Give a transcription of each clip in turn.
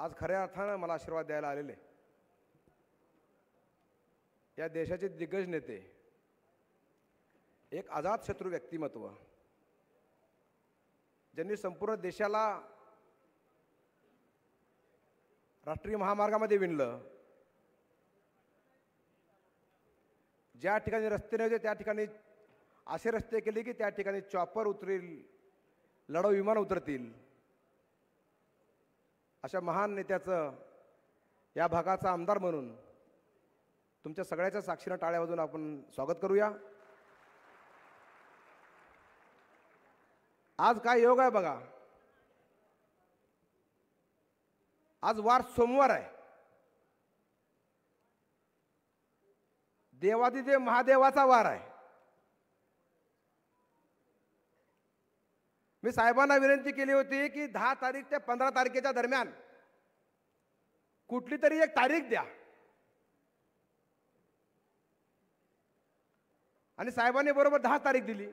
आज खऱ्या अर्थानं मला आशीर्वाद द्यायला आलेले या देशाचे दिग्गज नेते, एक अजातशत्रू व्यक्तिमत्व, ज्यांनी संपूर्ण देशाला राष्ट्रीय महामार्गामध्ये विणलं, ज्या ठिकाणी रस्ते नव्हते त्या ठिकाणी असे रस्ते केले की त्या ठिकाणी चॉपर उतरेल, लढाऊ विमान उतरतील. अशा महान नेत्याचं या भागाचा आमदार म्हणून तुमच्या सगळ्याच्या साक्षीनं टाळ्या वाजवून आपण स्वागत करूया. आज काय योग आहे बघा. आज वार सोमवार आहे. देवादिदेव महादेवाचा वार आहे. मी साहेबांना विनंती केली होती की 10 तारीख ते 15 तारखेच्या दरम्यान कुठली तरी एक तारीख द्या, आणि साहेबांनी बरोबर 10 तारीख दिली.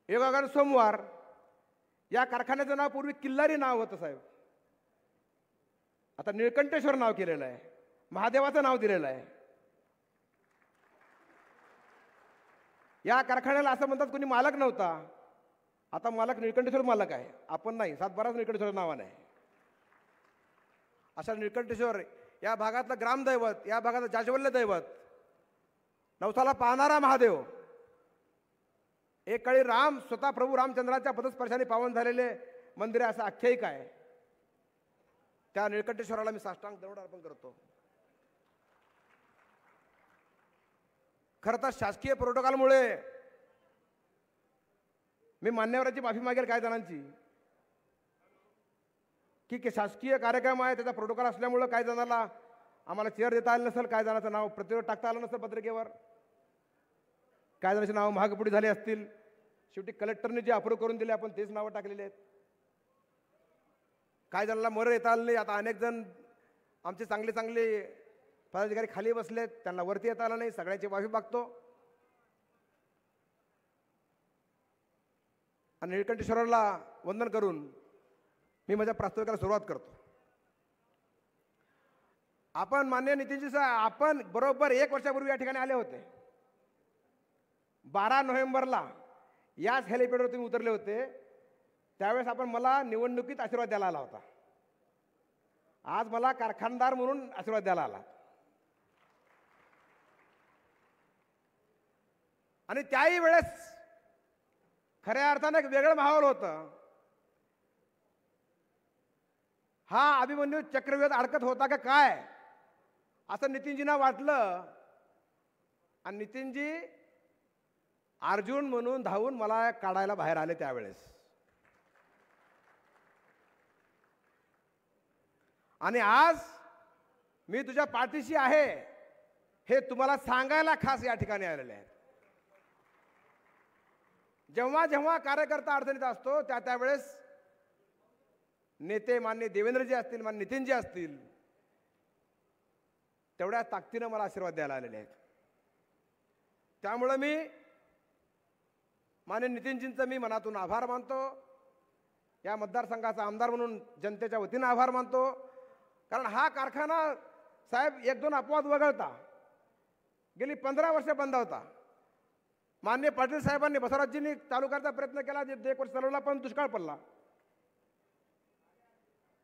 योगायोगानं सोमवार. या कारखान्याचं नाव पूर्वी किल्लारी नाव होतं साहेब, आता निळकंठेश्वर नाव केलेलं आहे, महादेवाचं नाव दिलेलं आहे. या कारखान्याला असं म्हणतात कोणी मालक नव्हता, आता मालक निळकंठेश्वर मालक आहे. आपण नाही, 7-12 निळकंठेश्वर नावानं आहे. अशा निळकंठेश्वर या भागातलं ग्रामदैवत, या भागातलं जाज्वल्य दैवत, नवसाला पाहणारा महादेव, एक काळी राम स्वतः प्रभू रामचंद्राच्या पदस्पर्शाने पावन झालेले मंदिर असं आख्यायिक आहे. त्या निळकंठेश्वराला मी साष्टांग दंड अर्पण करतो. खरं तर शासकीय प्रोटोकॉलमुळे मी मान्यवरांची माफी मागेल काही जणांची, की शासकीय कार्यक्रम आहे त्याचा प्रोटोकॉल असल्यामुळं काही जणांना आम्हाला चेअर देता आलं नसेल, काही जणांचं नाव प्रतिरोध टाकता आलं नसेल पत्रिकेवर, काही जणांची नावं महागपुढी झाली असतील. शेवटी कलेक्टरने जे अप्रूव्ह करून दिले आपण तेच नावं टाकलेली आहेत. काही जणांना मोर येता आलं नाही. आता अनेक जण आमचे चांगले चांगले पदाधिकारी खाली बसलेत, त्यांना वरती येता आलं नाही. सगळ्यांची माफी मागतो आणि निळकंठेश्वराला वंदन करून मी माझ्या प्रास्ताविकाला सुरुवात करतो. आपण माननीय नितीनजी साहेब, आपण बरोबर 1 वर्षापूर्वी या ठिकाणी आले होते. 12 नोव्हेंबरला याच हेलिपॅडवर तुम्ही उतरले होते. त्यावेळेस आपण मला निवडणुकीत आशीर्वाद द्यायला आला होता. आज मला कारखानदार म्हणून आशीर्वाद द्यायला आला. आणि त्याही वेळेस खऱ्या अर्थानं एक वेगळं माहोल होतं. हा अभिमन्यू चक्रव्यूहात अडकत होता का काय असं नितीनजींना वाटलं, आणि नितीनजी अर्जुन म्हणून धावून मला काढायला बाहेर आले त्यावेळेस. आणि आज मी तुझ्या पाठीशी आहे हे तुम्हाला सांगायला खास या ठिकाणी आलेले आहेत. जेव्हा जेव्हा कार्यकर्ता अडचणीत असतो त्यावेळेस नेते माननीय देवेंद्रजी असतील, माननीय नितीनजी असतील, तेवढ्या ताकदीनं मला आशीर्वाद द्यायला आलेले आहेत. त्यामुळं मी माननीय नितीनजींचं मी मनातून आभार मानतो. या मतदारसंघाचा आमदार म्हणून जनतेच्या वतीनं आभार मानतो. कारण हा कारखाना साहेब 1-2 अपवाद वगळता गेली 15 वर्ष बंद होता. माननीय पाटील साहेबांनी, बसवराजजींनी चालू करायचा प्रयत्न केला, 1 वर्ष चालवला, पण दुष्काळ पडला.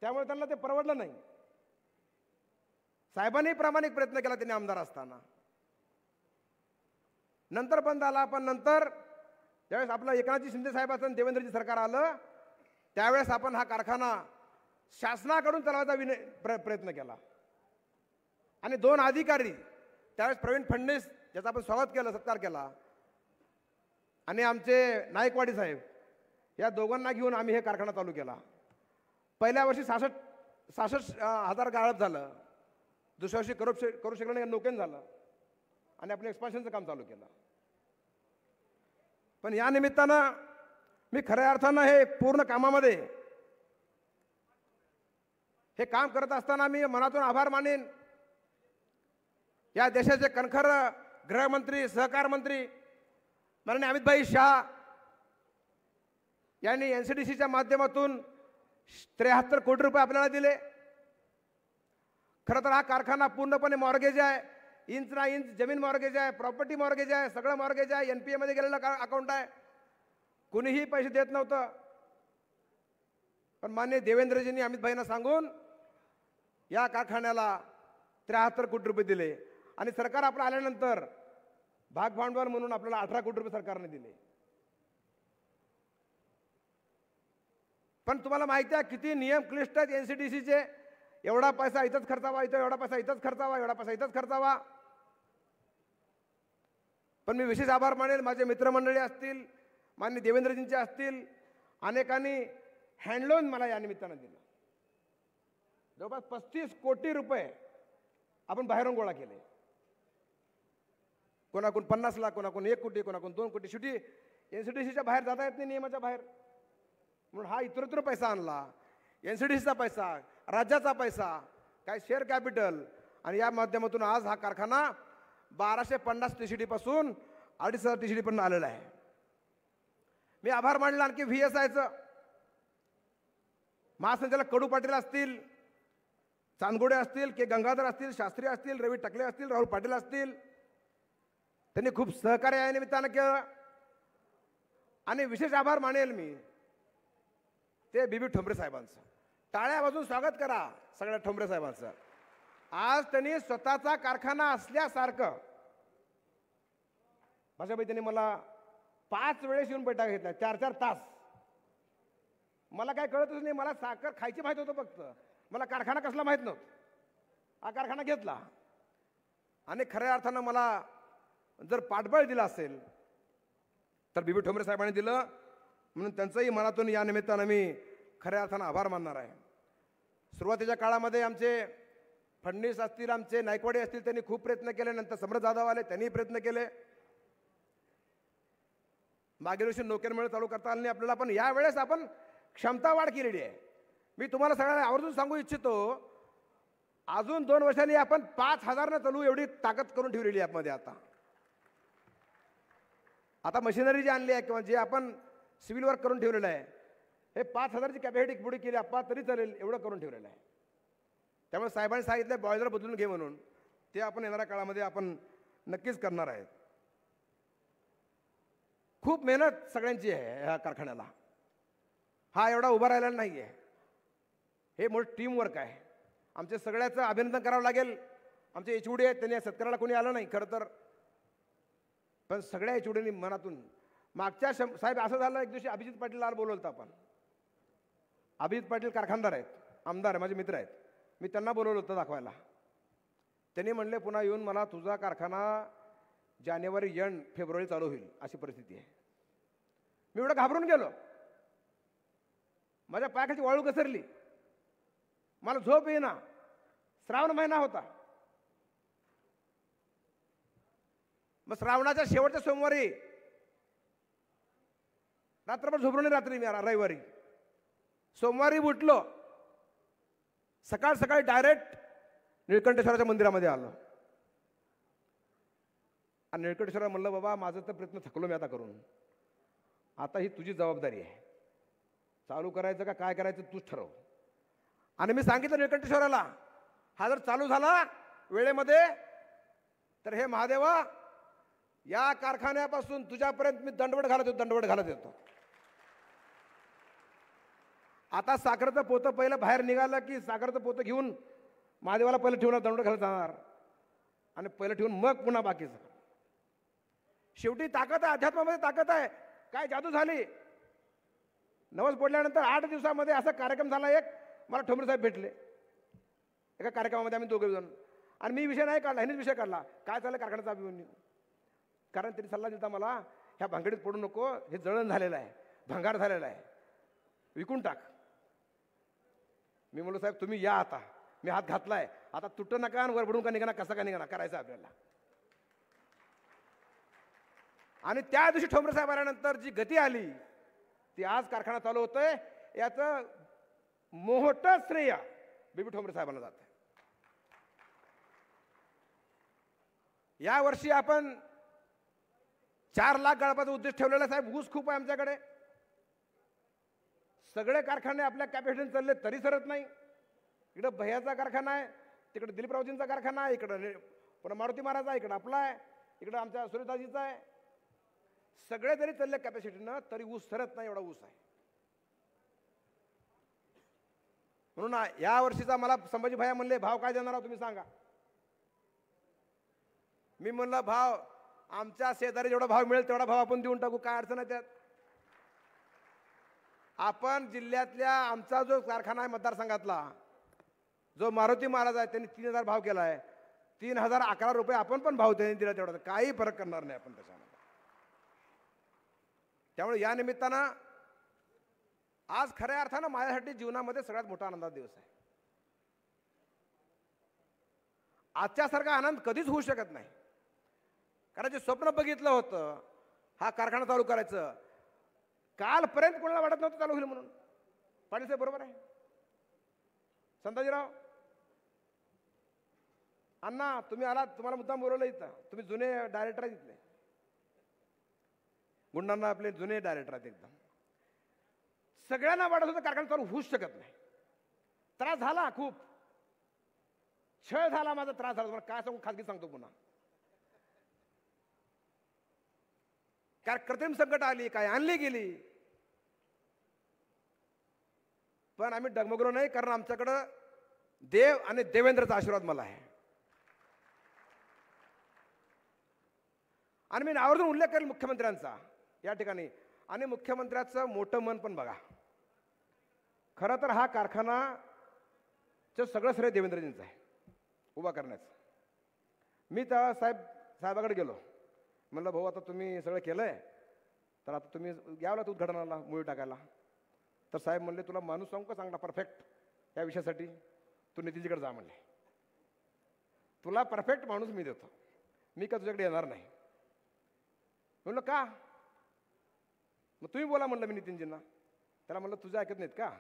त्यामुळे त्यांना ते परवडलं नाही. साहेबांनी प्रामाणिक प्रयत्न केला त्यांनी आमदार असताना. नंतर बंद आला, पण नंतर ज्यावेळेस आपलं एकनाथजी शिंदे साहेबांचं देवेंद्रजी सरकार आलं त्यावेळेस आपण हा कारखाना शासनाकडून चालवायचा प्रयत्न केला. आणि 2 अधिकारी त्यावेळेस प्रवीण फडणवीस, ज्याचा आपण स्वागत केलं, सत्कार केला, आणि आमचे नायकवाडी साहेब, या दोघांना घेऊन आम्ही हे कारखाना चालू केला. पहिल्या वर्षी 66,000 गाळप झालं, दुसऱ्या वर्षी करू शकलं नाही, नोकेन झालं, आणि आपण एक्सपान्शनचं काम चालू केलं. पण या निमित्तानं मी खऱ्या अर्थानं हे पूर्ण कामामध्ये हे काम करत असताना मी मनातून आभार मानेन या देशाचे कणखर गृहमंत्री, सहकार मंत्री माननीय अमित भाई शाह यांनी NCDCच्या माध्यमातून 73 कोटी रुपये आपल्याला दिले. खरं तर हा कारखाना पूर्णपणे मॉर्गेज आहे, इंच ना इंच जमीन मॉर्गेज आहे, प्रॉपर्टी मॉर्गेज आहे, सगळं मॉर्गेज आहे, NPA मध्ये गेलेलं अकाउंट आहे. कुणीही पैसे देत नव्हतं. पण मान्य देवेंद्रजींनी अमित भाईंना सांगून या कारखान्याला 73 कोटी रुपये दिले. आणि सरकार आपलं आल्यानंतर भाग भांडवल म्हणून आपल्याला 18 कोटी रुपये सरकारने दिले. पण तुम्हाला माहिती आहे किती नियम क्लिष्ट आहेत NCDCचे. एवढा पैसा इथंच खर्चावा, इथं एवढा पैसा इथंच खर्चावा, एवढा पैसा इथंच खर्चावा. पण मी विशेष आभार मानेल, माझे मित्रमंडळी असतील, मान्य देवेंद्रजींचे असतील, अनेकांनी हँडलोन मला या निमित्तानं दिलं. जवळपास 35 कोटी रुपये आपण बाहेरून गोळा केले. कोणाकडून 50 लाख, कोणाकडून 1 कोटी, कोणाकडून 2 कोटी. शेवटी NCDCच्या बाहेर जाता येत नाही, नियमाच्या बाहेर. म्हणून हा इतरत्र पैसा आणला. NCDCचा पैसा, राज्याचा पैसा, काय शेअर कॅपिटल, आणि या माध्यमातून आज हा कारखाना 1250 TCD पासून 2500 TCD पर्यंत आलेला आहे. मी आभार मानला आणखी VSIचं. महासंचालक कडू पाटील असतील, चांदगोडे असतील, के गंगाधर असतील, शास्त्री असतील, रवी टकले असतील, राहुल पाटील असतील, त्यांनी खूप सहकार्य या निमित्तानं केलं. आणि विशेष आभार मानेल मी ते बीबी ठोंबरे साहेबांचं. टाळ्या वाजून स्वागत करा सगळ्या ठोंबरे साहेबांचं. आज त्यांनी स्वतःचा कारखाना असल्यासारखं, भाषाबाई त्यांनी मला 5 वेळेस येऊन बैठका घेतल्या, 4-4 तास. मला काय कळतच नाही, मला साखर खायची माहित होतं फक्त, मला कारखाना कसला माहित नव्हतं. हा कारखाना घेतला आणि खऱ्या अर्थानं मला जर पाठबळ दिलं असेल तर बीबी ठोंबरे साहेबांनी दिलं. म्हणून त्यांचंही मनातून या निमित्तानं मी खऱ्या अर्थानं आभार मानणार आहे. सुरुवातीच्या काळामध्ये आमचे फडणवीस असतील, आमचे नायकवाडे असतील, त्यांनी खूप प्रयत्न केले. नंतर सम्राट जाधव आले, त्यांनी प्रयत्न केले. मागील वर्षी नोकरमेळ चालू करता आले नाही आपल्याला, पण यावेळेस आपण क्षमता वाढ केलेली आहे. मी तुम्हाला सगळ्यांना आवर्जून सांगू इच्छितो, अजून 2 वर्षांनी आपण 5000 चालू एवढी ताकद करून ठेवलेली आहे मध्ये. आता मशिनरी जी आणली आहे किंवा जे आपण सिव्हिल वर्क करून ठेवलेलं आहे, हे 5000ची कॅपॅसिटी पुढे केली आपण तरी चालेल एवढं करून ठेवलेलं आहे. त्यामुळे साहेबांनी सांगितलं बॉयलर बदलून घे म्हणून, ते आपण येणाऱ्या काळामध्ये आपण नक्कीच करणार आहेत. खूप मेहनत सगळ्यांची आहे ह्या कारखान्याला. हा एवढा उभा राहिलेला नाही आहे, हे मोठं टीमवर्क आहे. आमचे सगळ्याचं अभिनंदन करावं लागेल. आमचे HOD आहेत, त्यांनी सत्काराला कोणी आलं नाही खरं तर, पण सगळ्या HODनी मनातून. मागच्या साहेब असं झालं, एक दिवशी अभिजित पाटीलला बोलवलं होतं आपण. अभिजित पाटील कारखानदार आहेत, आमदार आहे, माझे मित्र आहेत. मी त्यांना बोलवलं होतं दाखवायला. त्यांनी म्हणले पुन्हा येऊन मला तुझा कारखाना जानेवारी एंड फेब्रुवारी चालू होईल अशी परिस्थिती आहे. मी एवढं घाबरून गेलो, माझ्या पायाखालची वाळू घसरली, मला झोप येईना. श्रावण महिना होता. मग श्रावणाच्या शेवटच्या सोमवारी रात्रभर झोपलो नाही. रात्री मी रविवारी सोमवारी उठलो, सकाळ सकाळी डायरेक्ट निळकंठेश्वराच्या मंदिरामध्ये आलो. आणि निळकंठेश्वराला म्हणलं बाबा माझं तर प्रयत्न थकलो मी आता करून, आता ही तुझी जबाबदारी आहे, चालू करायचं का काय करायचं तूच ठरव. आणि मी सांगितलं निळकंठेश्वराला, हा जर चालू झाला वेळेमध्ये तर हे महादेवा या कारखान्यापासून तुझ्यापर्यंत मी दंडवट घालत येतो. आता साखरेचं पोतं पहिलं बाहेर निघालं की साखरेचं पोतं घेऊन महादेवाला पहिलं ठेवून दंडवट घालत जाणार आणि पहिलं ठेवून मग पुन्हा बाकीचं. शेवटी ताकद आहे, अध्यात्मामध्ये ताकद आहे. काय जादू झाली. नवस बोलल्यानंतर 8 दिवसामध्ये असा कार्यक्रम झाला. एक मला ठोंबरे साहेब भेटले एका कार्यक्रमामध्ये, आम्ही 2 जण. आणि मी विषय नाही काढला, ह्यानेच विषय काढला, काय चाललं कारखान्याचा अभिमन्यू. कारण त्यांनी सल्ला दिला मला, ह्या भांगडीत पडू नको, हे जळण झालेलं आहे, भंगार झालेला आहे, विकून टाक. मी म्हणलो साहेब तुम्ही या, आता मी हात घातलाय, आता तुटू नका आणि वर पडून का निघा, कसा का निघा, करायचं आपल्याला. आणि त्या दिवशी ठोंबरे साहेब आल्यानंतर जी गती आली ती आज कारखाना चालू होतोय, याचं मोठं श्रेय बीबी ठोंबरे साहेबांना जात आहे. या वर्षी आपण 4 लाख गळपाचा उद्देश ठेवलेला. साहेब ऊस खूप आहे आमच्याकडे, सगळे कारखाने आपल्या कॅपॅसिटीने चालले तरी सरत नाही. इकडं भैयाचा कारखाना आहे, तिकडे दिलीपरावजींचा कारखाना आहे, इकडं पुन्हा मारुती महाराज आहे, इकडं आपला आहे, इकडं आमच्या सुरेशदाजीचा आहे. सगळे जरी चालले कॅपॅसिटीनं तरी ऊस सरत नाही, एवढा ऊस आहे. म्हणून या वर्षीचा मला संभाजी भैया म्हणले, भाव काय देणार तुम्ही सांगा. मी म्हणलं, भाव आमच्या शेजारी जेवढा भाव मिळेल तेवढा भाव आपण देऊन टाकू, काय अडचण आहे त्यात. आपण जिल्ह्यातल्या आमचा जो कारखाना आहे मतदारसंघातला, जो मारुती महाराज आहे, त्यांनी 3000 भाव केला आहे. 3011 रुपये आपण पण भाव त्यांनी दिला, तेवढा काही फरक करणार नाही आपण त्याच्यामध्ये. त्यामुळे या निमित्तानं आज खऱ्या अर्थानं माझ्यासाठी जीवनामध्ये सगळ्यात मोठा आनंदाचा दिवस आहे. आजच्यासारखा आनंद कधीच होऊ शकत नाही. कारण जे स्वप्न बघितलं होतं हा कारखाना चालू करायचं, कालपर्यंत कोणाला वाटत नव्हतं चालू होईल म्हणून. पाटील साहेब बरोबर आहे. संताजीराव अण्णा, तुम्ही आलात, तुम्हाला मुद्दाम बोलवलं इथं. तुम्ही जुने डायरेक्टर आहेत इथले, गुंडांना आपले जुने डायरेक्टर आहेत एकदम. सगळ्यांना वाटत होतं कारखाना चालू होऊच शकत नाही. त्रास झाला, खूप छळ झाला, माझा त्रास झाला. काय सांगू, खाजगी सांगतो पुन्हा. काय कृत्रिम संकट आली, काय आणली गेली, पण आम्ही डगमगलो नाही, कारण आमच्याकडं देव आणि देवेंद्रचा आशीर्वाद मला आहे. आणि मी आवर्जून उल्लेख करेल मुख्यमंत्र्यांचा या ठिकाणी. आणि मुख्यमंत्र्याचं मोठं मन पण बघा. खरं तर हा कारखानाचं सगळं श्रेय देवेंद्रजींचं आहे उभा करण्याचं. मी त्या साहेबाकडे गेलो, म्हणलं भाऊ आता तुम्ही सगळं केलंय, तर आता तुम्ही यावला तू उद्घाटनाला मुळी टाकायला. तर साहेब म्हणले, तुला माणूस सांगू का चांगला परफेक्ट या विषयासाठी, तू नितीनजीकडे जा म्हणले. तुला परफेक्ट माणूस मी देतो, मी का तुझ्याकडे येणार नाही. म्हणलं का. मग तुम्ही बोला म्हणलं मी नितीनजींना. त्याला म्हणलं तुझं ऐकत नाहीत का.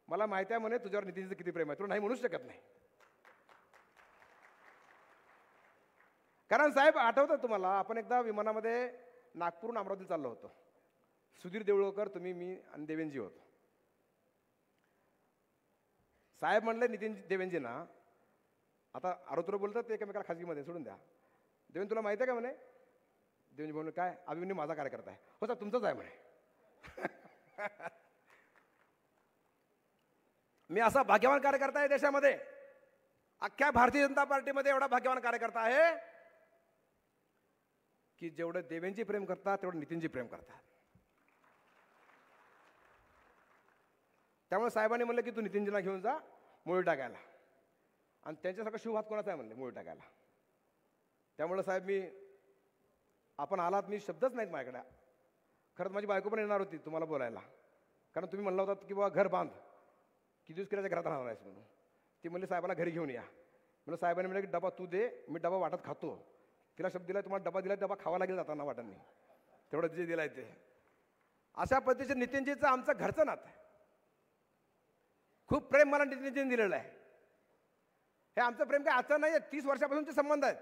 मला माहिती आहे म्हणे तुझ्यावर नितीनजीचं किती प्रेम आहे, तुला नाही म्हणूच शकत नाही. कारण साहेब आठवतं तुम्हाला, आपण एकदा विमानामध्ये नागपूरहून अमरावती चाललो होतो. सुधीर देवळकर, तुम्ही, मी आणि देवेंजी होतो. साहेब म्हणले नितीन देवेंजींना, आता आरोत्र बोलतात ते एकमेकाला खाजगीमध्ये सोडून द्या. देवेंद्र तुला माहिती आहे का म्हणे. देवेंजी म्हणून काय, अभिमन्यू माझा कार्यकर्ता आहे. हो सर तुमचाच आहे म्हणे. मी असा भाग्यवान कार्यकर्ता आहे देशामध्ये, अख्ख्या भारतीय जनता पार्टीमध्ये एवढा भाग्यवान कार्यकर्ता आहे की जेवढं देवेंजी प्रेम करतात तेवढं नितीनजी प्रेम करतात. त्यामुळे साहेबांनी म्हणलं की तू नितीनजीला घेऊन जा मुळी टाकायला, आणि त्यांच्यासारखा शिवहात कोणाचा आहे म्हणले मुळी टाकायला. त्यामुळे साहेब आपण आलात, मी शब्दच नाहीत माझ्याकडे. खरंच माझी बायको पण येणार होती तुम्हाला बोलायला, कारण तुम्ही म्हणला होतात की बाबा घर बांध, किती दिवस केल्याच्या घरात राहणार आहेस म्हणून. ती म्हणली साहेबाला घरी घेऊन या. म्हणून साहेबांनी म्हणलं की डबा तू दे, मी डबा वाटत खातो. तिला शब्द दिला, तुम्हाला डबा दिला, डबा खावा लागेल जाताना वाटांनी, तेवढं जे दिलाय ते. अशा पद्धतीचे नितीनजीचं आमचं घरचं नातं आहे. खूप प्रेम मला नितीनजींनी दिलेलं आहे. हे आमचं प्रेम काय आजचं नाही आहे, 30 वर्षापासूनचे संबंध आहेत.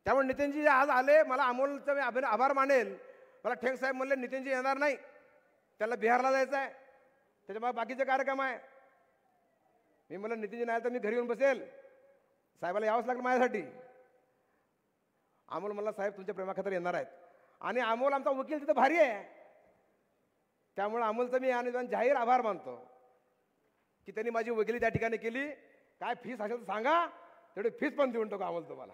त्यामुळे नितीनजी आज आले, मला अमोलचा मी आभार मानेल. मला ठेंग साहेब म्हणले नितीनजी येणार नाही, त्याला बिहारला जायचं आहे, त्याच्यामुळे बाकीचे कार्यक्रम आहे. मी म्हणलं नितीनजी नाही तर मी घरी येऊन बसेल, साहेबाला यावंच लागलं माझ्यासाठी. अमोल म्हणला साहेब तुमच्या प्रेमाखातर येणार आहेत. आणि अमोल आमचा वकील तिथं भारी आहे, त्यामुळे अमोलचा मी आणि जाहीर आभार मानतो की त्यांनी माझी वकिली त्या ठिकाणी केली. काय फीस असेल तर सांगा, तेवढी फीस पण देऊन टाकू अमोल तुम्हाला.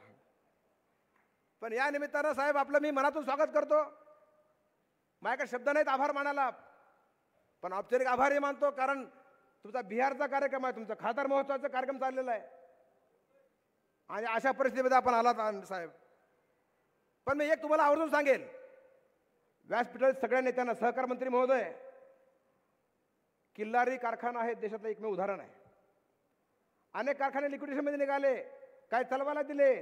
पण या निमित्तानं साहेब आपलं मी मनातून स्वागत करतो. माझ्याकडे शब्द नाहीत आभार मानायला, पण औपचारिक आभारही मानतो, कारण तुमचा बिहारचा कार्यक्रम आहे, तुमचा खासदार महोत्सवाचा कार्यक्रम चाललेला आहे, आणि अशा परिस्थितीमध्ये आपण आलात साहेब. पण मी एक तुम्हाला आवर्जून सांगेल, व्यासपीठात सगळ्या नेत्यांना, सहकार मंत्री महोदय, किल्लारी कारखाना हे देशातलं एकमेव उदाहरण आहे. अनेक कारखाने लिक्विडेशनमध्ये निघाले, काय चलवायला दिले,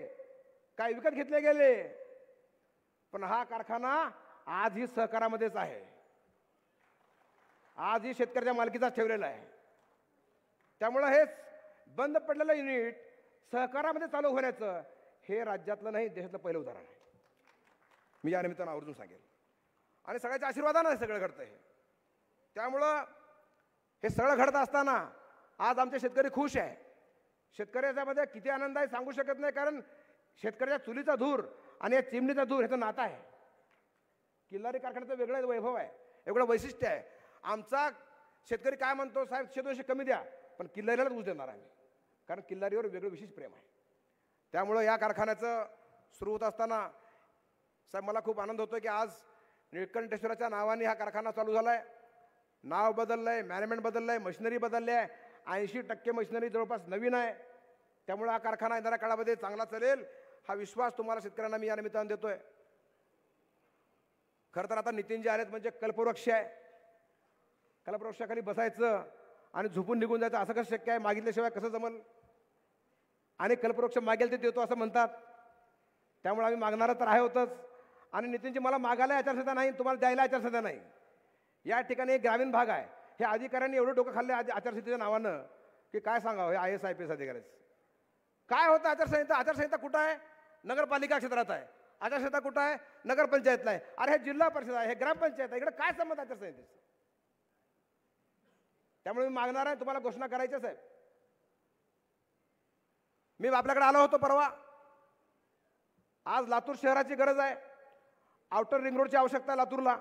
काय विकत घेतले गेले, पण हा कारखाना आजही सहकारामध्येच आहे, आजही शेतकऱ्याच्या मालकीचाच ठेवलेला आहे. त्यामुळं हे बंद पडलेलं युनिट सहकारामध्ये चालू होण्याचं हे राज्यातलं नाही देशातलं पहिलं उदाहरण आहे. मी या निमित्तानं आवर्जून सांगेल. आणि सगळ्याच्या आशीर्वादानं हे सगळं घडतं. हे त्यामुळं हे सगळं घडत असताना आज आमचे शेतकरी खुश आहे. शेतकऱ्याच्यामध्ये किती आनंद आहे सांगू शकत नाही, कारण शेतकऱ्याच्या चुलीचा धूर आणि या चिमणीचा धूर ह्याचं नातं आहे. किल्लारी कारखान्याचं वेगळं वैभव आहे, वेगळं वैशिष्ट्य आहे. आमचा शेतकरी काय म्हणतो, साहेब 100-200 कमी द्या, पण किल्लारीलाच ऊस देणार आम्ही, कारण किल्लारीवर वेगळं विशेष प्रेम आहे. त्यामुळं या कारखान्याचं सुरू होत असताना साहेब मला खूप आनंद होतो की आज निळकंठेश्वराच्या नावाने हा कारखाना चालू झाला आहे. नाव बदललं आहे, मॅनेजमेंट बदललं आहे, मशिनरी बदलली आहे. 80% मशिनरी जवळपास नवीन आहे. त्यामुळे हा कारखाना येणाऱ्या काळामध्ये चांगला चालेल हा विश्वास तुम्हाला शेतकऱ्यांना मी या निमित्तानं देतोय. खरं तर आता नितीनजी आलेत म्हणजे कल्पवृक्ष आहे. कल्पवृक्षाखाली बसायचं आणि झोपून निघून जायचं असं कसं शक्य आहे? मागितल्याशिवाय कसं जमल? आणि कल्पवृक्ष मागेल ते देतो असं म्हणतात. त्यामुळे आम्ही मागणारं तर आहे होतच. आणि नितीनजी मला मागायला आचारसंहिता नाही, तुम्हाला द्यायला आचारसंहिता नाही. या ठिकाणी एक ग्रामीण भाग आहे. हे अधिकाऱ्यांनी एवढं डोकं खाल्ले आचारसंहितेच्या नावानं की काय सांगावं. हे IAS IPS अधिकाऱ्याचं काय होतं? आचारसंहिता आचारसंहिता कुठं आहे? नगरपालिका क्षेत्रात आहे. आचारसंहिता कुठं आहे? नगरपंचायतला आहे. अरे हे जिल्हा परिषद आहे, हे ग्रामपंचायत आहे, इकडे काय संबंध आचारसंहितेचं? त्यामुळे मी मागणार आहे, तुम्हाला घोषणा करायच्याच आहे. मी आपल्याकडे आलो होतो परवा. आज लातूर शहराची गरज आहे. आउटर रिंग रोडची आवश्यकता आहे लातूरला.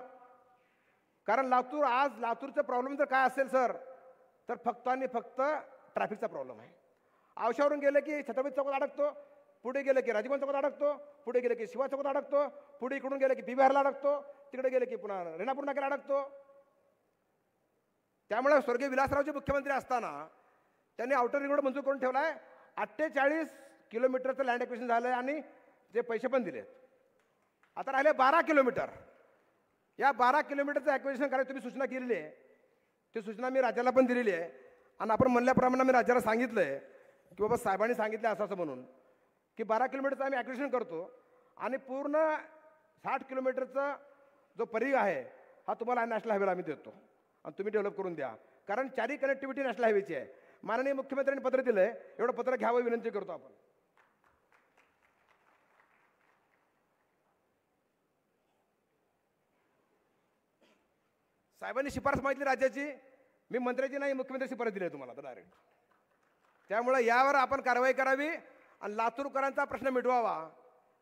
कारण लातूरचं प्रॉब्लेम जर काय असेल सर, तर फक्त आणि फक्त ट्रॅफिकचा प्रॉब्लेम आहे. औशावरून गेले की छत्रपती चौकात अडकतो, पुढे गेले की राजीवन चौकात अडकतो, पुढे गेले की शिवा चौकात अडकतो, पुढे इकडून गेले की PVRला अडकतो, तिकडे गेले की पुन्हा रेणापूर नाक्याला अडकतो. त्यामुळे स्वर्गीय विलासरावजी मुख्यमंत्री असताना त्यांनी आउटर रिंग रोड मंजूर करून ठेवला आहे. 48 किलोमीटरचं लँड एक्विजिशन झालं आहे आणि ते पैसे पण दिलेत. आता राहिले 12 किलोमीटर. या 12 किलोमीटरचं ॲक्विजिशन करायला तुम्ही सूचना केलेली आहे. ती सूचना मी राज्याला पण दिलेली आहे. आणि आपण म्हणल्याप्रमाणे मी राज्याला सांगितलं आहे की बाबा साहेबांनी सांगितलं असं म्हणून की 12 किलोमीटरचं आम्ही ॲक्विजिशन करतो आणि पूर्ण 60 किलोमीटरचा जो परिघ आहे हा तुम्हाला नॅशनल हायवेला आम्ही देतो आणि तुम्ही डेव्हलप करून द्या. कारण चारी कनेक्टिव्हिटी नॅशनल हायवेची आहे. माननीय मुख्यमंत्र्यांनी पत्र दिलं आहे, एवढं पत्र घ्यावं विनंती करतो आपण. साहेबांनी शिफारस मागितली राज्याची, मी मंत्र्याची नाही, मुख्यमंत्री शिफारस दिली आहे तुम्हाला तर डायरेक्ट. त्यामुळे यावर आपण कारवाई करावी आणि लातूरकरांचा प्रश्न मिटवावा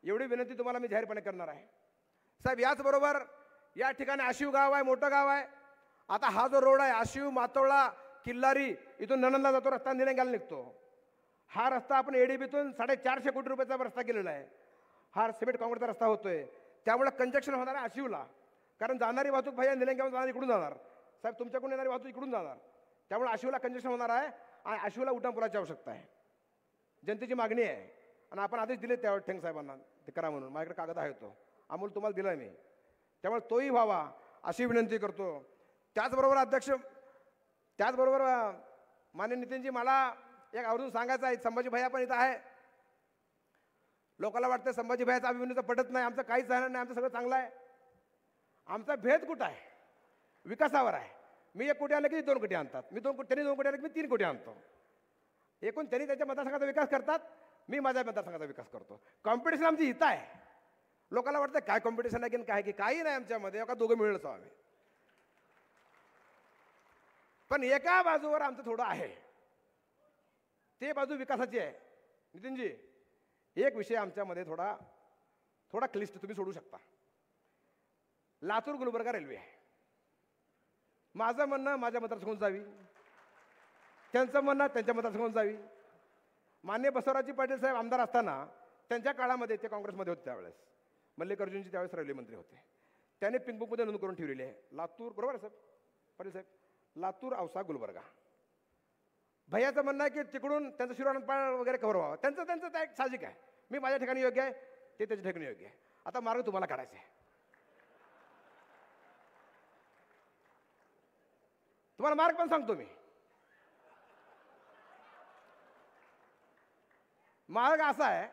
एवढी विनंती तुम्हाला मी जाहीरपणे करणार आहे. साहेब याचबरोबर या ठिकाणी आशिव गाव आहे, मोठं गाव आहे. आता हा जो रोड आहे आशिव, मातोळा, किल्लारी इथून नणंदला जातो रस्ता निलंग्याला निघतो. हा रस्ता आपण ADBतून 450 कोटी रुपयाचा रस्ता केलेला आहे. हा सिमेंट काँक्रीटचा रस्ता होतोय. त्यामुळे कंजक्शन होणार आहे आशिवला. कारण जाणारी वाहतूक भैया निलंग्यावर जाणारी इकडून जाणार, साहेब तुमच्याकडून येणारी वाहतूक इकडून जाणार. त्यामुळे आशिवला कंजक्शन होणार आहे आणि आशिवला उड्डाणपुलाची आवश्यकता आहे. जनतेची मागणी आहे आणि आपण आदेश दिले त्यावर ठेंग साहेबांना ते करा म्हणून. माझ्याकडे कागद आहे तो अमोल तुम्हाला दिला मी. त्यामुळे तोही व्हावा अशी विनंती करतो. त्याचबरोबर माननीय नितीनजी मला एक आवर्जून सांगायचं आहे, संभाजी भैया पण इथं आहे. लोकांना वाटतं संभाजी भैयाचा अभिमन्यूचं पटत नाही. आमचं काहीच झालं नाही, आमचं सगळं चांगलं आहे. आमचा भेद कुठं आहे? विकासावर आहे. मी 1 कोटी आलं की 2 कोटी आणतात, त्यांनी 2 कोटी आले की मी 3 कोटी आणतो. एकूण त्यांनी त्यांच्या मतदारसंघाचा विकास करतात, मी माझ्या मतदारसंघाचा विकास करतो. कॉम्पिटिशन आमची हित आहे. लोकांना वाटतं काय कॉम्पिटिशन आहे की काय, की काही नाही आमच्यामध्ये, एका दोघं मिळूनच आम्ही. पण एका बाजूवर आमचं थोडं आहे, ते बाजू विकासाची आहे. नितीनजी एक विषय आमच्यामध्ये थोडा क्लिष्ट तुम्ही सोडू शकता. लातूर गुलबर्गा रेल्वे आहे. माझं म्हणणं माझ्या मतदारसंघातून जावी, त्यांचं म्हणणं त्यांच्या मतदारसंघातून जावी. माननीय बसवराजजी पाटील साहेब आमदार असताना त्यांच्या काळामध्ये ते काँग्रेसमध्ये होते, त्यावेळेस मल्लिकार्जुनजी त्यावेळेस रेल्वे मंत्री होते. त्याने पिंकबुकमध्ये नोंद करून ठेवलेली आहे लातूर, बरोबर आहे साहेब पाटील साहेब, लातूर औसा गुलबर्गा. भैयाचं म्हणणं आहे की तिकडून त्यांचं शिरोणपाळ वगैरे कव्हर व्हावं. त्यांचं त्या एक साहजिक आहे. मी माझ्या ठिकाणी योग्य आहे, ते त्याच्या ठिकाणी योग्य आहे. आता मार्ग तुम्हाला काढायचा आहे. तुम्हाला मार्ग पण सांगतो मी. मार्ग असा आहे,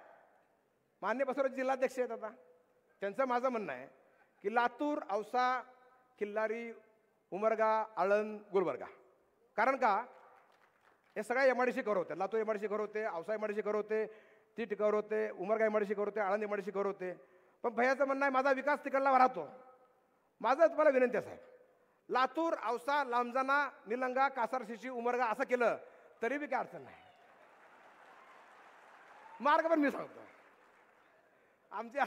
मान्य बसवराज जिल्हाध्यक्ष आहेत आता, त्यांचं माझं म्हणणं आहे की लातूर, औसा, किल्लारी, उमरगा, आळंद, गुलबर्गा. कारण का हे सगळ्या MIDC कव्हर होते. लातूर MIDC कव्हर होते, औसा MIDC कव्हर होते, तीट कव्हर होते, उमरगा MIDC कव्हर होते, आळंद MIDC कव्हर होते. पण भैयाचं म्हणणं आहे माझा विकास तिकडला राहतो, माझं तुम्हाला विनंती आहे साहेब, लातूर, औसा, लांबजाना, निलंगा, कासार, शिशी, उमरगा असं केलं तरी बी काय अडचण नाही. मार्ग पण मी सांगतो. आमच्या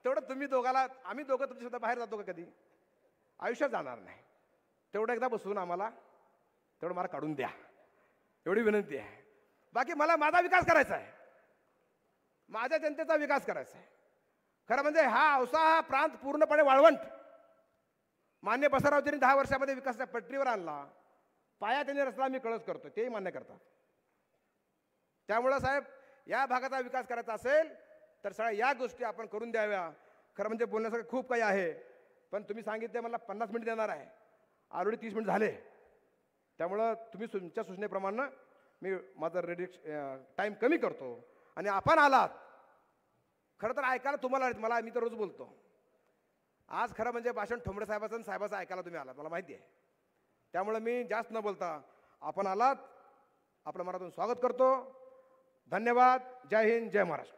तेवढं तुम्ही दोघाला, आम्ही दोघं तुमच्या सुद्धा बाहेर जातो का कधी? आयुष्यात जाणार नाही. तेवढं एकदा बसवून आम्हाला तेवढं मार्ग काढून द्या, एवढी विनंती आहे. बाकी मला माझा विकास करायचा आहे, माझ्या जनतेचा विकास करायचा आहे. खरं म्हणजे हा औसा हा प्रांत पूर्णपणे वाळवंट. मान्य बसवरावजींनी 10 वर्षामध्ये विकासाच्या पटरीवर आणला. पाया त्यांनी रचला, मी कळस करतो, तेही मान्य करतात. त्यामुळं साहेब, या भागाचा विकास करायचा असेल तर सगळ्या या गोष्टी आपण करून द्याव्या. खरं म्हणजे बोलण्यासारखं खूप काही आहे, पण तुम्ही सांगितले मला 50 मिनिट देणार आहे, ऑलरेडी 30 मिनिट झाले. त्यामुळं तुम्ही तुमच्या सूचनेप्रमाणे मी माझं टाईम कमी करतो. आणि आपण आलात, खरं तर ऐकायला तुम्हाला, मला मी तर रोज बोलतो. आज खरं म्हणजे भाषण ठोंबरे साहेबाचं आणि साहेबाचं ऐकायला तुम्ही आलात, मला माहिती आहे. त्यामुळं मी जास्त न बोलता आपण आलात, आपलं मनातून स्वागत करतो. धन्यवाद. जय हिंद, जय महाराष्ट्र.